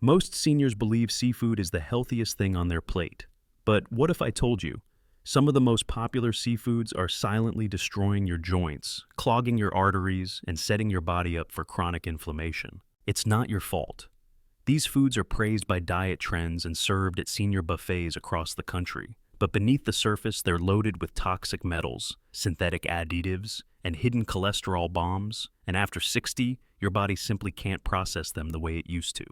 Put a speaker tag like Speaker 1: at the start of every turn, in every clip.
Speaker 1: Most seniors believe seafood is the healthiest thing on their plate. But what if I told you? Some of the most popular seafoods are silently destroying your joints, clogging your arteries, and setting your body up for chronic inflammation. It's not your fault. These foods are praised by diet trends and served at senior buffets across the country. But beneath the surface, they're loaded with toxic metals, synthetic additives, and hidden cholesterol bombs. And after 60, your body simply can't process them the way it used to.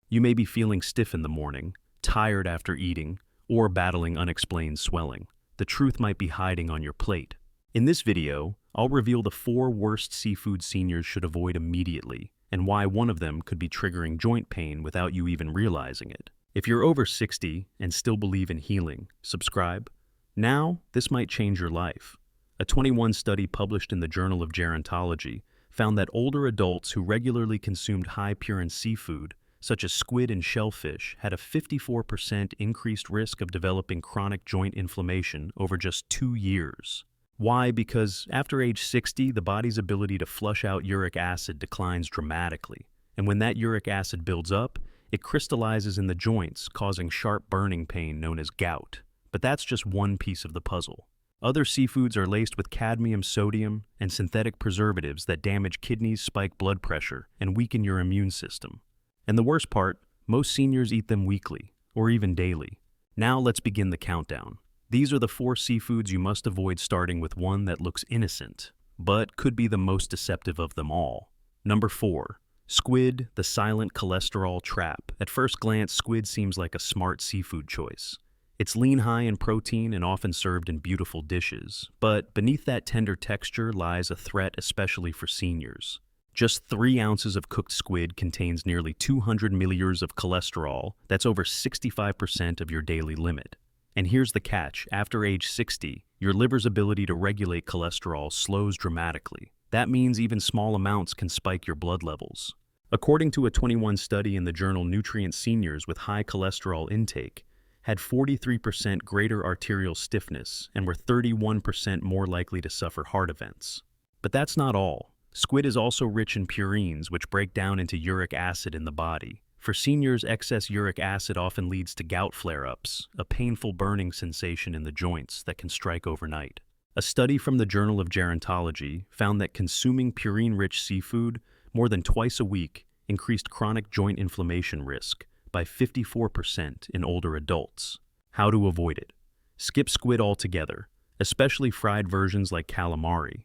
Speaker 1: You may be feeling stiff in the morning, tired after eating, or battling unexplained swelling. The truth might be hiding on your plate. In this video, I'll reveal the 4 worst seafood seniors should avoid immediately, and why one of them could be triggering joint pain without you even realizing it. If you're over 60 and still believe in healing, subscribe. Now, this might change your life. A 21 study published in the Journal of Gerontology found that older adults who regularly consumed high-purine seafood, such as squid and shellfish, had a 54% increased risk of developing chronic joint inflammation over just 2 years. Why? Because after age 60, the body's ability to flush out uric acid declines dramatically. And when that uric acid builds up, it crystallizes in the joints, causing sharp burning pain known as gout. But that's just one piece of the puzzle. Other seafoods are laced with cadmium, sodium, and synthetic preservatives that damage kidneys, spike blood pressure, and weaken your immune system. And the worst part, most seniors eat them weekly, or even daily. Now let's begin the countdown. These are the 4 seafoods you must avoid, starting with one that looks innocent, but could be the most deceptive of them all. Number 4. Squid, the silent cholesterol trap. At first glance, squid seems like a smart seafood choice. It's lean high in protein and often served in beautiful dishes. But beneath that tender texture lies a threat, especially for seniors. Just 3 ounces of cooked squid contains nearly 200 milliliters of cholesterol. That's over 65% of your daily limit. And here's the catch. After age 60, your liver's ability to regulate cholesterol slows dramatically. That means even small amounts can spike your blood levels. According to a 21 study in the journal Nutrient, seniors with high cholesterol intake had 43% greater arterial stiffness and were 31% more likely to suffer heart events. But that's not all. Squid is also rich in purines, which break down into uric acid in the body. For seniors, excess uric acid often leads to gout flare-ups, a painful burning sensation in the joints that can strike overnight. A study from the Journal of Gerontology found that consuming purine-rich seafood more than twice a week increased chronic joint inflammation risk by 54% in older adults. How to avoid it? Skip squid altogether, especially fried versions like calamari.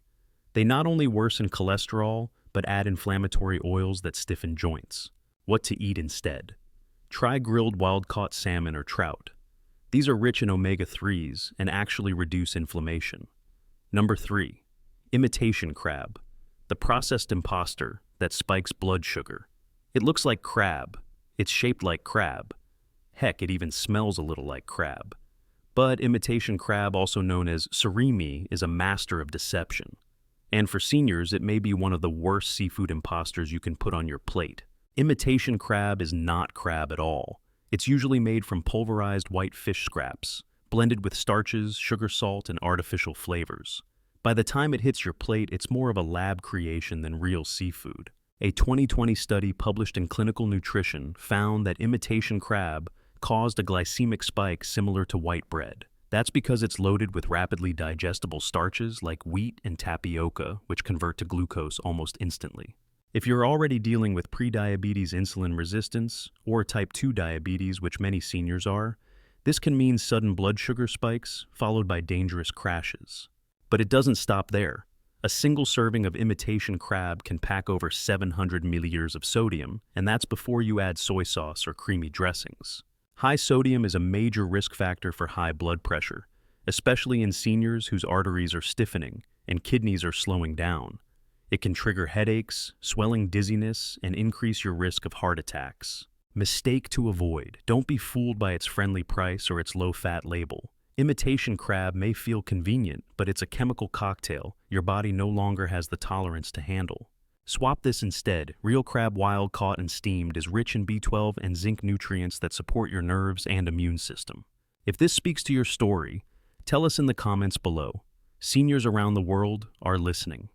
Speaker 1: They not only worsen cholesterol, but add inflammatory oils that stiffen joints. What to eat instead? Try grilled wild-caught salmon or trout. These are rich in omega-3s and actually reduce inflammation. Number 3. Imitation crab, the processed imposter that spikes blood sugar. It looks like crab. It's shaped like crab. Heck, it even smells a little like crab. But imitation crab, also known as surimi, is a master of deception. And for seniors, it may be one of the worst seafood imposters you can put on your plate. Imitation crab is not crab at all. It's usually made from pulverized white fish scraps, blended with starches, sugar, salt, and artificial flavors. By the time it hits your plate, it's more of a lab creation than real seafood. A 2020 study published in Clinical Nutrition found that imitation crab caused a glycemic spike similar to white bread. That's because it's loaded with rapidly digestible starches like wheat and tapioca, which convert to glucose almost instantly. If you're already dealing with prediabetes, insulin resistance, or type 2 diabetes, which many seniors are, this can mean sudden blood sugar spikes followed by dangerous crashes. But it doesn't stop there. A single serving of imitation crab can pack over 700 milliliters of sodium, and that's before you add soy sauce or creamy dressings. High sodium is a major risk factor for high blood pressure, especially in seniors whose arteries are stiffening and kidneys are slowing down. It can trigger headaches, swelling, dizziness, and increase your risk of heart attacks. Mistake to avoid. Don't be fooled by its friendly price or its low-fat label. Imitation crab may feel convenient, but it's a chemical cocktail your body no longer has the tolerance to handle. Swap this instead. Real crab, wild caught and steamed, is rich in B12 and zinc nutrients that support your nerves and immune system. If this speaks to your story, tell us in the comments below. Seniors around the world are listening.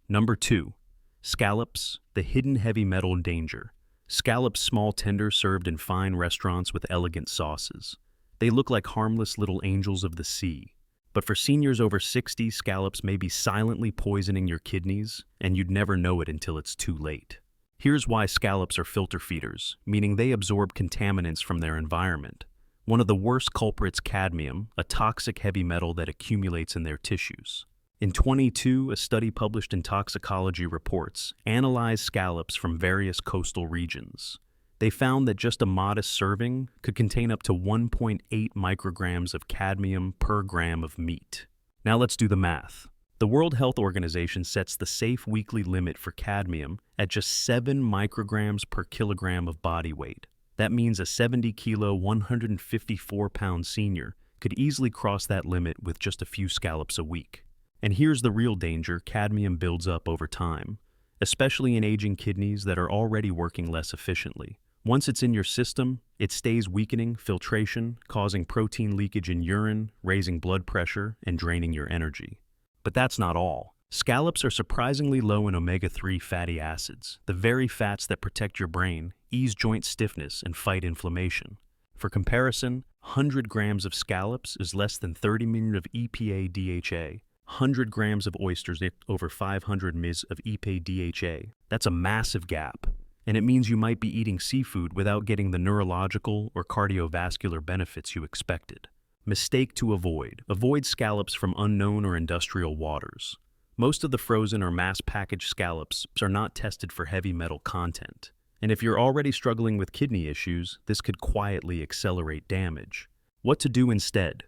Speaker 1: Number 2. Scallops, the hidden heavy metal danger. Scallops small tender served in fine restaurants with elegant sauces. They look like harmless little angels of the sea. But for seniors over 60, scallops may be silently poisoning your kidneys, and you'd never know it until it's too late. Here's why scallops are filter feeders, meaning they absorb contaminants from their environment. One of the worst culprits, cadmium, a toxic heavy metal that accumulates in their tissues. In 2022, a study published in Toxicology Reports analyzed scallops from various coastal regions. They found that just a modest serving could contain up to 1.8 micrograms of cadmium per gram of meat. Now let's do the math. The World Health Organization sets the safe weekly limit for cadmium at just 7 micrograms per kilogram of body weight. That means a 70-kilo, 154-pound senior could easily cross that limit with just a few scallops a week. And here's the real danger: cadmium builds up over time, especially in aging kidneys that are already working less efficiently. Once it's in your system, it stays weakening filtration, causing protein leakage in urine, raising blood pressure, and draining your energy. But that's not all. Scallops are surprisingly low in omega-3 fatty acids, the very fats that protect your brain, ease joint stiffness, and fight inflammation. For comparison, 100 grams of scallops is less than 30 million of EPA-DHA. 100 grams of oysters over 500 mg of EPA-DHA. That's a massive gap. And it means you might be eating seafood without getting the neurological or cardiovascular benefits you expected. Mistake to avoid. Avoid scallops from unknown or industrial waters. Most of the frozen or mass-packaged scallops are not tested for heavy metal content. And if you're already struggling with kidney issues, this could quietly accelerate damage. What to do instead?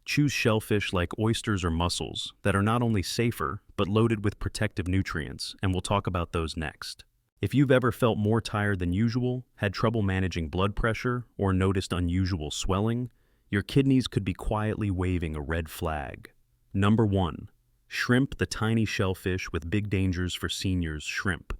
Speaker 1: Choose shellfish like oysters or mussels that are not only safer, but loaded with protective nutrients, and we'll talk about those next. If you've ever felt more tired than usual, had trouble managing blood pressure, or noticed unusual swelling, your kidneys could be quietly waving a red flag. Number 1. Shrimp, the tiny shellfish with big dangers for seniors. Shrimp.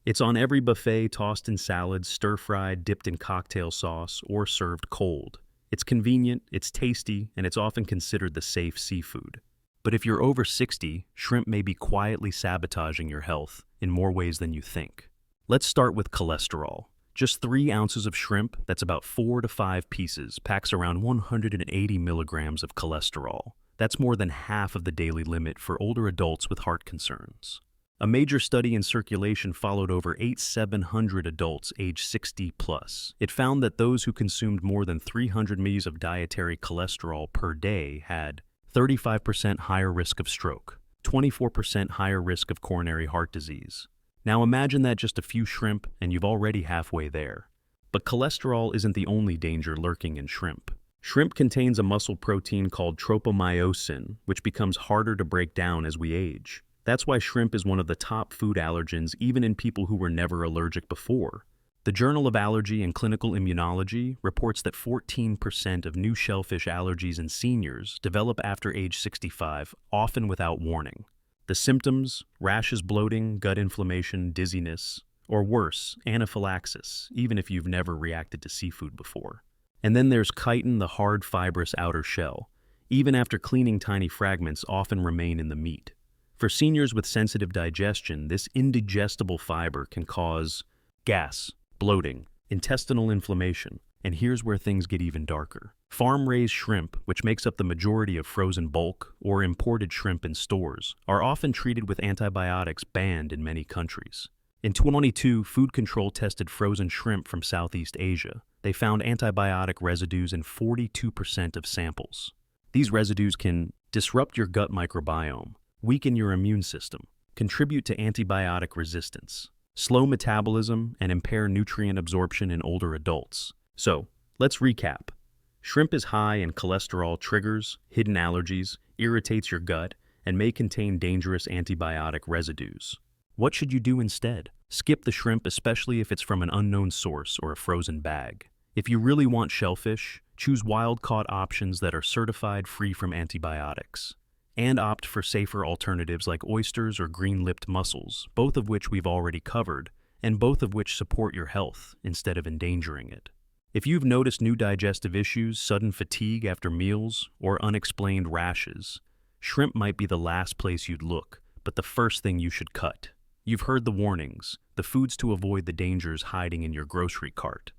Speaker 1: It's on every buffet, tossed in salads, stir-fried, dipped in cocktail sauce, or served cold. It's convenient, it's tasty, and it's often considered the safe seafood. But if you're over 60, shrimp may be quietly sabotaging your health in more ways than you think. Let's start with cholesterol. Just 3 ounces of shrimp, that's about 4 to 5 pieces, packs around 180 milligrams of cholesterol. That's more than half of the daily limit for older adults with heart concerns. A major study in Circulation followed over 700 adults aged 60 plus. It found that those who consumed more than 300 mg of dietary cholesterol per day had 35% higher risk of stroke, 24% higher risk of coronary heart disease. Now imagine that just a few shrimp and you've already halfway there. But cholesterol isn't the only danger lurking in shrimp. Shrimp contains a muscle protein called tropomyosin, which becomes harder to break down as we age. That's why shrimp is one of the top food allergens even in people who were never allergic before. The Journal of Allergy and Clinical Immunology reports that 14% of new shellfish allergies in seniors develop after age 65, often without warning. The symptoms: rashes, bloating, gut inflammation, dizziness, or worse, anaphylaxis, even if you've never reacted to seafood before. And then there's chitin, the hard, fibrous outer shell. Even after cleaning, tiny fragments often remain in the meat. For seniors with sensitive digestion, this indigestible fiber can cause gas, bloating, intestinal inflammation, and here's where things get even darker. Farm-raised shrimp, which makes up the majority of frozen bulk or imported shrimp in stores, are often treated with antibiotics banned in many countries. In 2022, Food Control tested frozen shrimp from Southeast Asia. They found antibiotic residues in 42% of samples. These residues can disrupt your gut microbiome, weaken your immune system, contribute to antibiotic resistance, slow metabolism, and impair nutrient absorption in older adults. So, let's recap. Shrimp is high in cholesterol, triggers hidden allergies, irritates your gut, and may contain dangerous antibiotic residues. What should you do instead? Skip the shrimp, especially if it's from an unknown source or a frozen bag. If you really want shellfish, choose wild-caught options that are certified free from antibiotics. And opt for safer alternatives like oysters or green-lipped mussels, both of which we've already covered, and both of which support your health instead of endangering it. If you've noticed new digestive issues, sudden fatigue after meals, or unexplained rashes, shrimp might be the last place you'd look, but the first thing you should cut. You've heard the warnings, the foods to avoid, the dangers hiding in your grocery cart.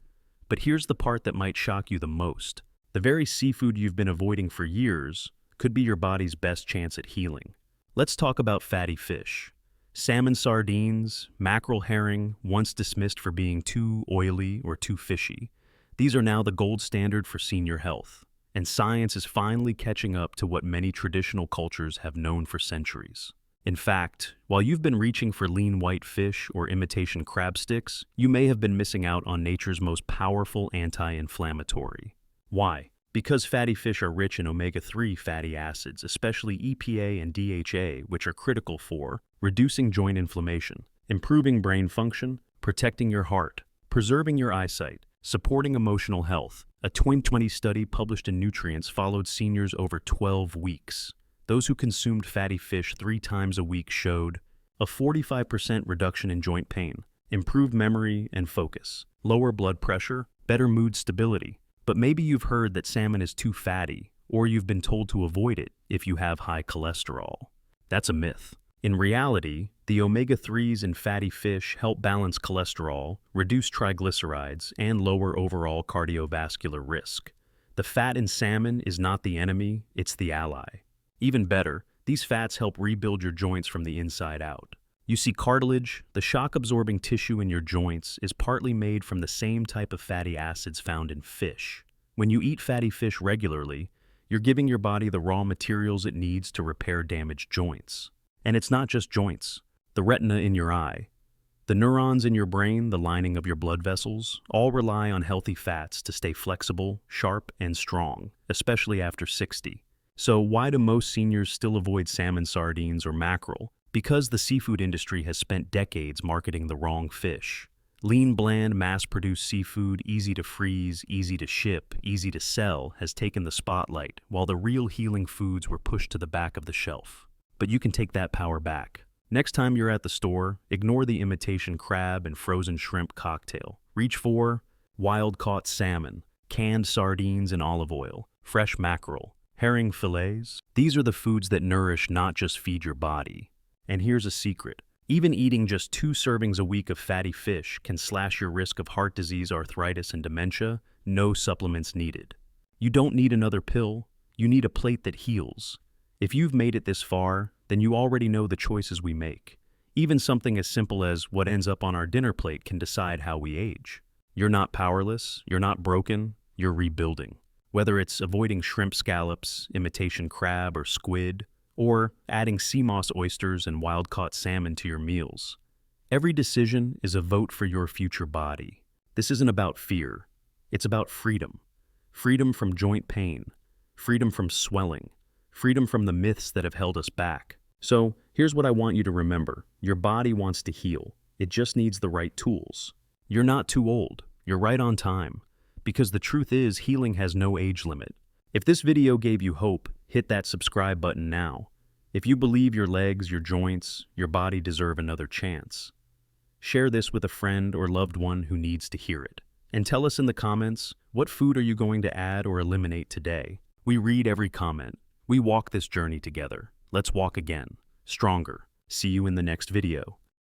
Speaker 1: But here's the part that might shock you the most. The very seafood you've been avoiding for years could be your body's best chance at healing. Let's talk about fatty fish. Salmon, sardines, mackerel, herring, once dismissed for being too oily or too fishy. These are now the gold standard for senior health. And science is finally catching up to what many traditional cultures have known for centuries. In fact, while you've been reaching for lean white fish or imitation crab sticks, you may have been missing out on nature's most powerful anti-inflammatory. Why? Because fatty fish are rich in omega-3 fatty acids, especially EPA and DHA, which are critical for reducing joint inflammation, improving brain function, protecting your heart, preserving your eyesight, supporting emotional health. A 2020 study published in Nutrients followed seniors over 12 weeks. Those who consumed fatty fish 3 times a week showed a 45% reduction in joint pain, improved memory and focus, lower blood pressure, better mood stability. But maybe you've heard that salmon is too fatty, or you've been told to avoid it if you have high cholesterol. That's a myth. In reality, the omega-3s in fatty fish help balance cholesterol, reduce triglycerides, and lower overall cardiovascular risk. The fat in salmon is not the enemy, it's the ally. Even better, these fats help rebuild your joints from the inside out. You see, cartilage, the shock-absorbing tissue in your joints, is partly made from the same type of fatty acids found in fish. When you eat fatty fish regularly, you're giving your body the raw materials it needs to repair damaged joints. And it's not just joints. The retina in your eye, the neurons in your brain, the lining of your blood vessels, all rely on healthy fats to stay flexible, sharp, and strong, especially after 60. So why do most seniors still avoid salmon, sardines, or mackerel? Because the seafood industry has spent decades marketing the wrong fish. Lean, bland, mass-produced seafood, easy to freeze, easy to ship, easy to sell, has taken the spotlight, while the real healing foods were pushed to the back of the shelf. But you can take that power back. Next time you're at the store, ignore the imitation crab and frozen shrimp cocktail. Reach for wild-caught salmon, canned sardines and olive oil, fresh mackerel, herring fillets. These are the foods that nourish, not just feed your body. And here's a secret. Even eating just 2 servings a week of fatty fish can slash your risk of heart disease, arthritis, and dementia. No supplements needed. You don't need another pill. You need a plate that heals. If you've made it this far, then you already know the choices we make. Even something as simple as what ends up on our dinner plate can decide how we age. You're not powerless, you're not broken, you're rebuilding. Whether it's avoiding shrimp scallops, imitation crab or squid, or adding sea moss oysters and wild-caught salmon to your meals. Every decision is a vote for your future body. This isn't about fear, it's about freedom. Freedom from joint pain, freedom from swelling, freedom from the myths that have held us back. So, here's what I want you to remember. Your body wants to heal. It just needs the right tools. You're not too old. You're right on time. Because the truth is, healing has no age limit. If this video gave you hope, hit that subscribe button now. If you believe your legs, your joints, your body deserve another chance, share this with a friend or loved one who needs to hear it. And tell us in the comments, what food are you going to add or eliminate today? We read every comment. We walk this journey together. Let's walk again, stronger. See you in the next video.